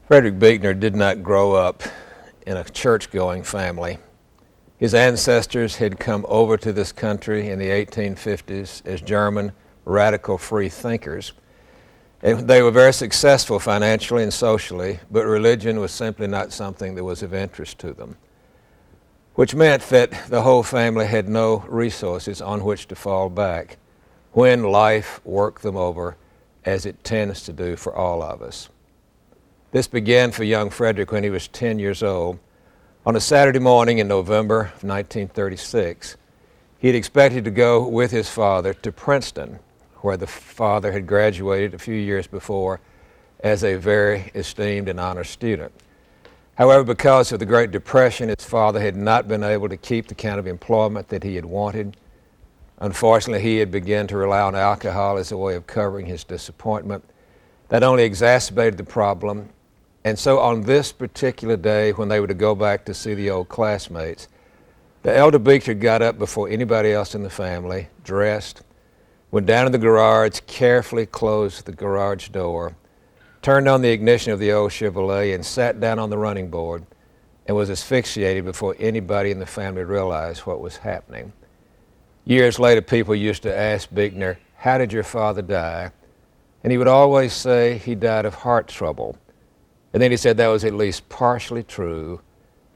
Frederick Buechner did not grow up in a church-going family. His ancestors had come over to this country in the 1850s as German radical free thinkers. And they were very successful financially and socially, but religion was simply not something that was of interest to them, which meant that the whole family had no resources on which to fall back when life worked them over, as it tends to do for all of us. This began for young Frederick when he was 10 years old. On a Saturday morning in November of 1936, he had expected to go with his father to Princeton, where the father had graduated a few years before as a very esteemed and honored student. However, because of the Great Depression, his father had not been able to keep the kind of employment that he had wanted. Unfortunately, he had begun to rely on alcohol as a way of covering his disappointment. That only exacerbated the problem. And so on this particular day, when they were to go back to see the old classmates, the elder Buechner got up before anybody else in the family, dressed, went down to the garage, carefully closed the garage door, turned on the ignition of the old Chevrolet, and sat down on the running board and was asphyxiated before anybody in the family realized what was happening. Years later, people used to ask Buechner, "How did your father die?" And he would always say he died of heart trouble. And then he said that was at least partially true.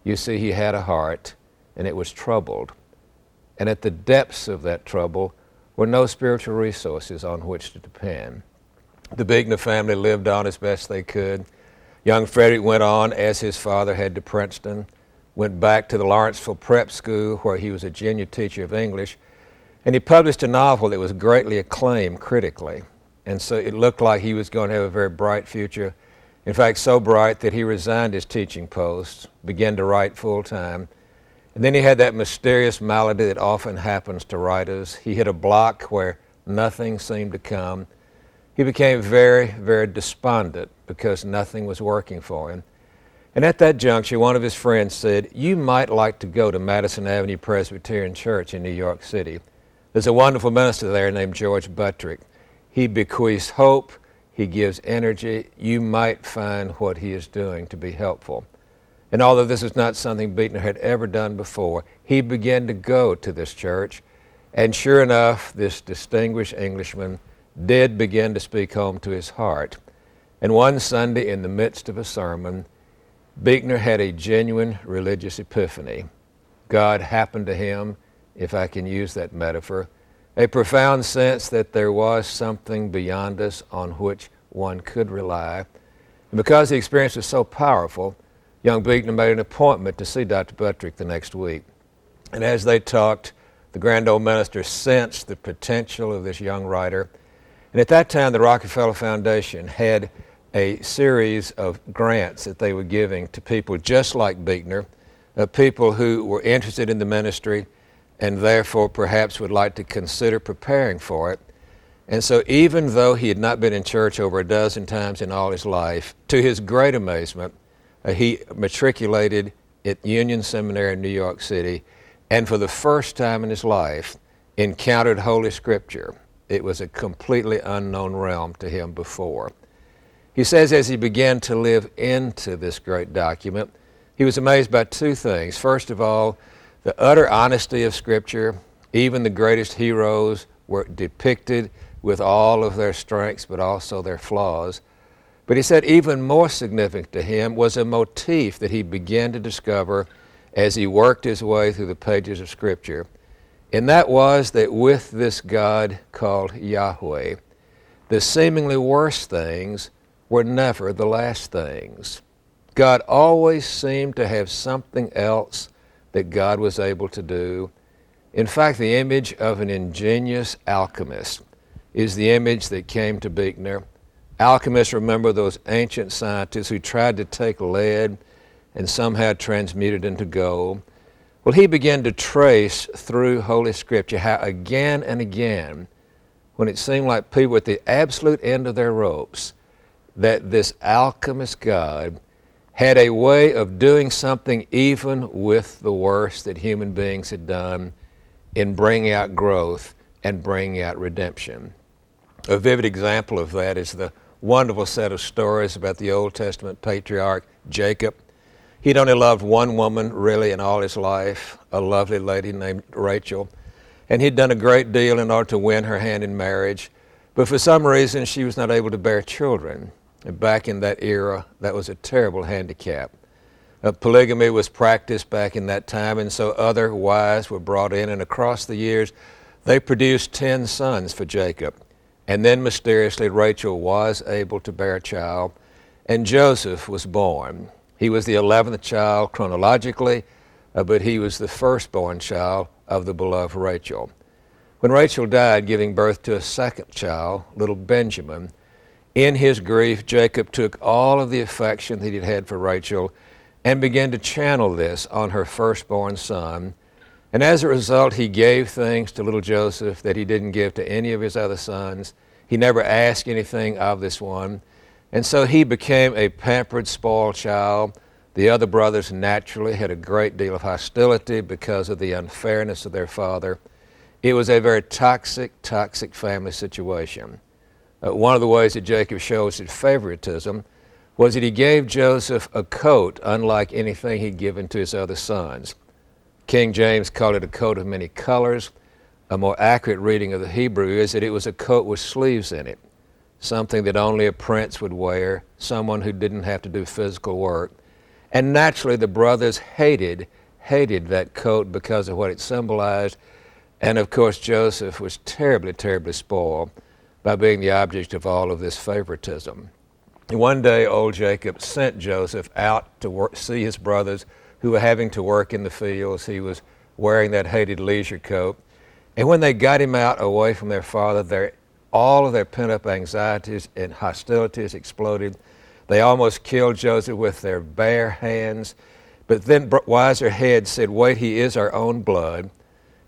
You see, he had a heart, and it was troubled. And at the depths of that trouble were no spiritual resources on which to depend. The Buechner family lived on as best they could. Young Frederick went on, as his father had, to Princeton, went back to the Lawrenceville Prep School, where he was a junior teacher of English, and he published a novel that was greatly acclaimed critically. And so it looked like he was going to have a very bright future. In fact, so bright that he resigned his teaching post, began to write full-time. And then he had that mysterious malady that often happens to writers. He hit a block where nothing seemed to come. He became very, very despondent because nothing was working for him. And at that juncture, one of his friends said, "You might like to go to Madison Avenue Presbyterian Church in New York City. There's a wonderful minister there named George Buttrick. He bequeaths hope. He gives energy. You might find what he is doing to be helpful." And although this is not something Buechner had ever done before, he began to go to this church. And sure enough, this distinguished Englishman did begin to speak home to his heart. And one Sunday, in the midst of a sermon, Buechner had a genuine religious epiphany. God happened to him, if I can use that metaphor, a profound sense that there was something beyond us on which one could rely. And because the experience was so powerful, young Buechner made an appointment to see Dr. Buttrick the next week. And as they talked, the grand old minister sensed the potential of this young writer. And at that time, the Rockefeller Foundation had a series of grants that they were giving to people just like Buechner, people who were interested in the ministry and therefore perhaps would like to consider preparing for it. And so even though he had not been in church over a dozen times in all his life, to his great amazement, he matriculated at Union Seminary in New York City, and for the first time in his life encountered Holy Scripture. It was a completely unknown realm to him before. He says as he began to live into this great document, he was amazed by two things. First of all, the utter honesty of Scripture. Even the greatest heroes were depicted with all of their strengths, but also their flaws. But he said even more significant to him was a motif that he began to discover as he worked his way through the pages of Scripture. And that was that with this God called Yahweh, the seemingly worst things were never the last things. God always seemed to have something else that God was able to do. In fact, the image of an ingenious alchemist is the image that came to Buechner. Alchemists, remember those ancient scientists who tried to take lead and somehow transmute it into gold? Well, he began to trace through Holy Scripture how again and again, when it seemed like people were at the absolute end of their ropes, that this alchemist God had a way of doing something even with the worst that human beings had done in bringing out growth and bringing out redemption. A vivid example of that is the wonderful set of stories about the Old Testament patriarch Jacob. He'd only loved one woman really in all his life, a lovely lady named Rachel, and he'd done a great deal in order to win her hand in marriage, but for some reason she was not able to bear children. And back in that era, that was a terrible handicap. Polygamy was practiced back in that time, and so other wives were brought in, and across the years they produced 10 sons for Jacob. And then mysteriously Rachel was able to bear a child, and Joseph was born. He was the 11th child chronologically, but he was the firstborn child of the beloved Rachel. When Rachel died, giving birth to a second child, little Benjamin, in his grief, Jacob took all of the affection that he'd had for Rachel and began to channel this on her firstborn son. And as a result, he gave things to little Joseph that he didn't give to any of his other sons. He never asked anything of this one. And so he became a pampered, spoiled child. The other brothers naturally had a great deal of hostility because of the unfairness of their father. It was a very toxic family situation. One of the ways that Jacob shows his favoritism was that he gave Joseph a coat unlike anything he'd given to his other sons. King James called it a coat of many colors. A more accurate reading of the Hebrew is that it was a coat with sleeves in it, something that only a prince would wear, someone who didn't have to do physical work. And naturally the brothers hated that coat because of what it symbolized. And of course Joseph was terribly spoiled by being the object of all of this favoritism. And one day old Jacob sent Joseph out to see his brothers who were having to work in the fields. He was wearing that hated leisure coat. And when they got him out away from their father, all of their pent-up anxieties and hostilities exploded. They almost killed Joseph with their bare hands. But then wiser heads said, wait, he is our own blood.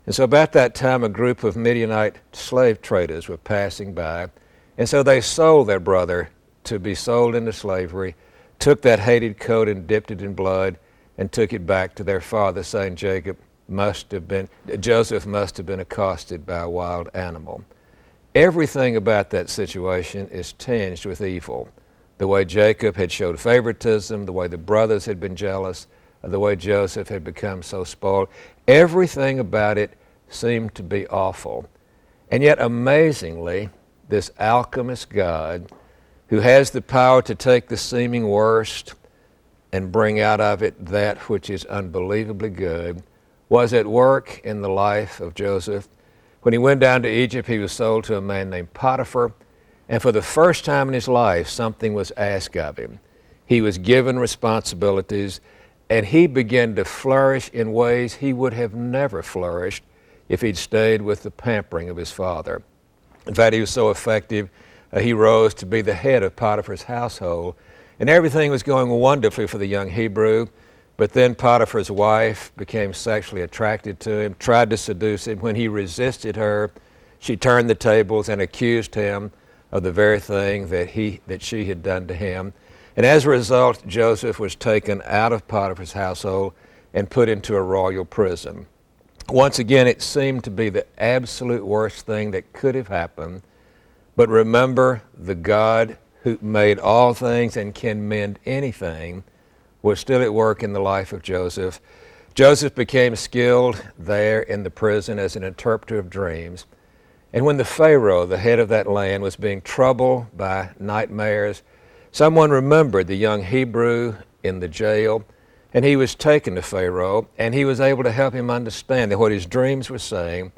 And so about that time, a group of Midianite slave traders were passing by. And so they sold their brother to be sold into slavery, took that hated coat and dipped it in blood, and took it back to their father, saying Joseph must have been accosted by a wild animal. Everything about that situation is tinged with evil. The way Jacob had showed favoritism, the way the brothers had been jealous, the way Joseph had become so spoiled. Everything about it seemed to be awful. And yet, amazingly, this alchemist God, who has the power to take the seeming worst and bring out of it that which is unbelievably good, was at work in the life of Joseph. When he went down to Egypt, he was sold to a man named Potiphar, and for the first time in his life, something was asked of him. He was given responsibilities, and he began to flourish in ways he would have never flourished if he'd stayed with the pampering of his father. In fact, he was so effective, he rose to be the head of Potiphar's household, and everything was going wonderfully for the young Hebrew. But then Potiphar's wife became sexually attracted to him, tried to seduce him. When he resisted her, she turned the tables and accused him of the very thing that she had done to him. And as a result, Joseph was taken out of Potiphar's household and put into a royal prison. Once again, it seemed to be the absolute worst thing that could have happened. But remember, the God who made all things and can mend anything was still at work in the life of Joseph. Joseph became skilled there in the prison as an interpreter of dreams. And when the Pharaoh, the head of that land, was being troubled by nightmares, someone remembered the young Hebrew in the jail, and he was taken to Pharaoh, and he was able to help him understand that what his dreams were saying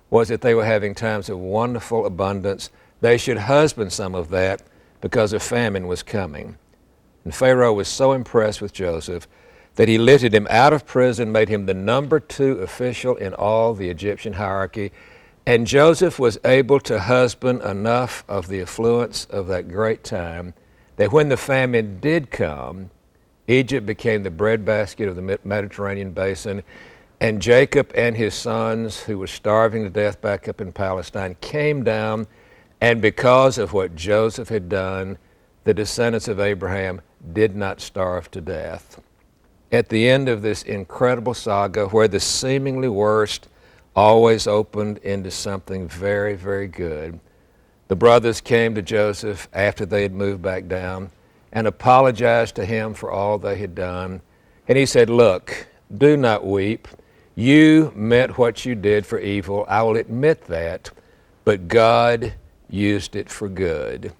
was that they were having times of wonderful abundance. They should husband some of that because a famine was coming. And Pharaoh was so impressed with Joseph that he lifted him out of prison, made him the number 2 official in all the Egyptian hierarchy, and Joseph was able to husband enough of the affluence of that great time that when the famine did come, Egypt became the breadbasket of the Mediterranean basin, and Jacob and his sons, who were starving to death back up in Palestine, came down, and because of what Joseph had done, the descendants of Abraham did not starve to death. At the end of this incredible saga, where the seemingly worst always opened into something very, very good, The brothers came to Joseph after they had moved back down and apologized to him for all they had done. And he said, "Look, do not weep. You meant what you did for evil. I will admit that, but God used it for good."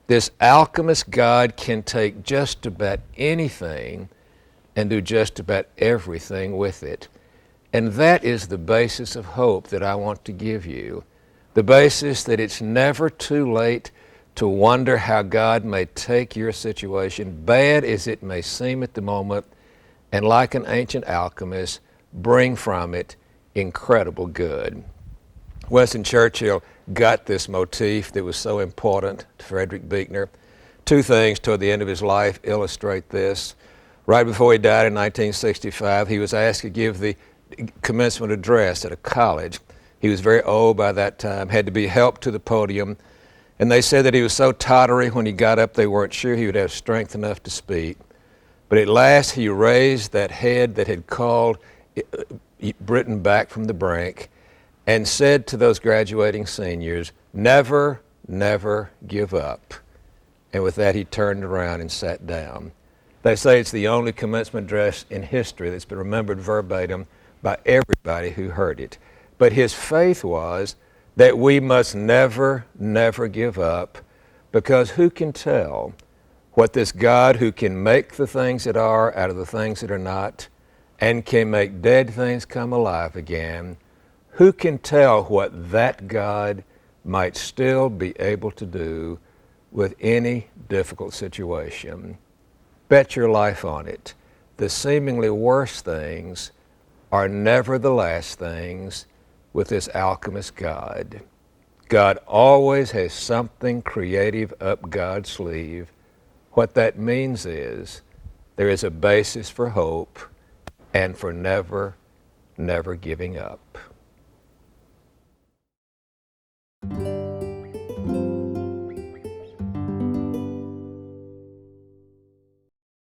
This alchemist God can take just about anything and do just about everything with it. And that is the basis of hope that I want to give you. The basis that it's never too late to wonder how God may take your situation, bad as it may seem at the moment, and like an ancient alchemist, bring from it incredible good. Winston Churchill got this motif that was so important to Frederick Buechner. Two things toward the end of his life illustrate this. Right before he died in 1965, he was asked to give the commencement address at a college. He was very old by that time, had to be helped to the podium, and they said that he was so tottery when he got up they weren't sure he would have strength enough to speak. But at last he raised that head that had called Britain back from the brink and said to those graduating seniors, "Never, never give up." And with that, he turned around and sat down. They say it's the only commencement address in history that's been remembered verbatim by everybody who heard it. But his faith was that we must never, never give up, because who can tell what this God who can make the things that are out of the things that are not and can make dead things come alive again, who can tell what that God might still be able to do with any difficult situation? Bet your life on it. The seemingly worst things are never the last things with this alchemist God. God always has something creative up God's sleeve. What that means is there is a basis for hope and for never, never giving up.